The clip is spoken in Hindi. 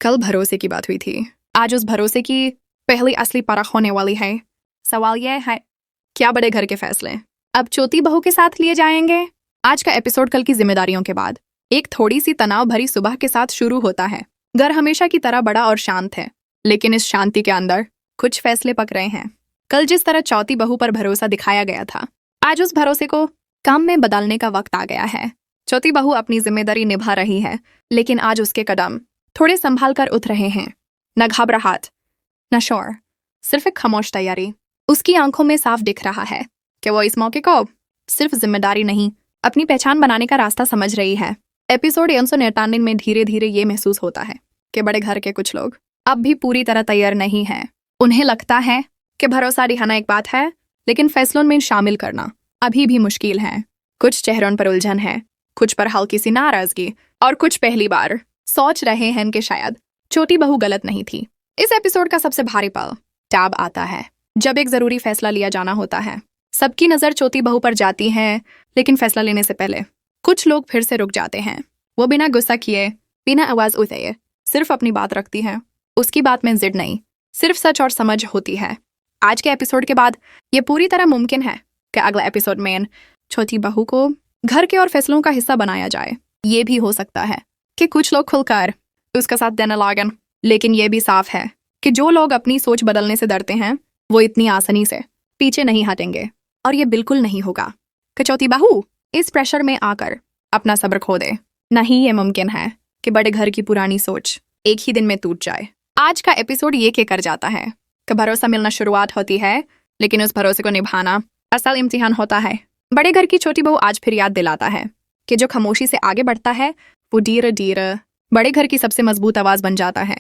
कल भरोसे की बात हुई थी। आज उस भरोसे की पहली असली परख होने वाली है। सवाल यह है, क्या बड़े घर के फैसले अब चौथी बहू के साथ लिए जाएंगे? आज का एपिसोड कल की जिम्मेदारियों के बाद एक थोड़ी सी तनाव भरी सुबह के साथ शुरू होता है। घर हमेशा की तरह बड़ा और शांत है, लेकिन इस शांति के अंदर कुछ फैसले पक रहे हैं। कल जिस तरह चौथी बहू पर भरोसा दिखाया गया था, आज उस भरोसे को काम में बदलने का वक्त आ गया है। चौथी बहू अपनी जिम्मेदारी निभा रही है, लेकिन आज उसके कदम थोड़े संभाल कर उठ रहे हैं। न घबराहट, न शोर, सिर्फ एक खामोश तैयारी। उसकी आंखों में साफ दिख रहा है कि वो इस मौके को सिर्फ जिम्मेदारी नहीं, अपनी पहचान बनाने का रास्ता समझ रही है। एपिसोड 399 में धीरे धीरे ये महसूस होता है कि बड़े घर के कुछ लोग अब भी पूरी तरह तैयार नहीं हैं। उन्हें लगता है कि भरोसा दिखाना एक बात है, लेकिन फैसलों में शामिल करना अभी भी मुश्किल है। कुछ चेहरों पर उलझन है, कुछ पर हल्की सी नाराजगी, और कुछ पहली बार सोच रहे हैं कि शायद छोटी बहू गलत नहीं थी। इस एपिसोड का सबसे भारी पल टैब आता है, जब एक जरूरी फैसला लिया जाना होता है। सबकी नजर छोटी बहू पर जाती है, लेकिन फैसला लेने से पहले कुछ लोग फिर से रुक जाते हैं। वो बिना गुस्सा किए, बिना आवाज उठाए सिर्फ अपनी बात रखती है। उसकी बात में जिद नहीं, सिर्फ सच और समझ होती है। आज के एपिसोड के बाद ये पूरी तरह मुमकिन है कि अगला एपिसोड में छोटी बहू को घर के और फैसलों का हिस्सा बनाया जाए। ये भी हो सकता है कि कुछ लोग खुलकर उसका साथ देने लागें, लेकिन ये भी साफ है कि जो लोग अपनी सोच बदलने से डरते हैं, वो इतनी आसानी से पीछे नहीं हटेंगे। और ये बिल्कुल नहीं होगा कि चौथी बहू इस प्रेशर में आकर अपना सब्र खो दे। नहीं, ये मुमकिन है कि बड़े घर की पुरानी सोच एक ही दिन में टूट जाए। आज का एपिसोड ये के कर जाता है कि भरोसा मिलना शुरुआत होती है, लेकिन उस भरोसे को निभाना असल इम्तिहान होता है। बड़े घर की छोटी बहू आज फिर याद दिलाता है कि जो खामोशी से आगे बढ़ता है, वो धीरे धीरे बड़े घर की सबसे मजबूत आवाज बन जाता है।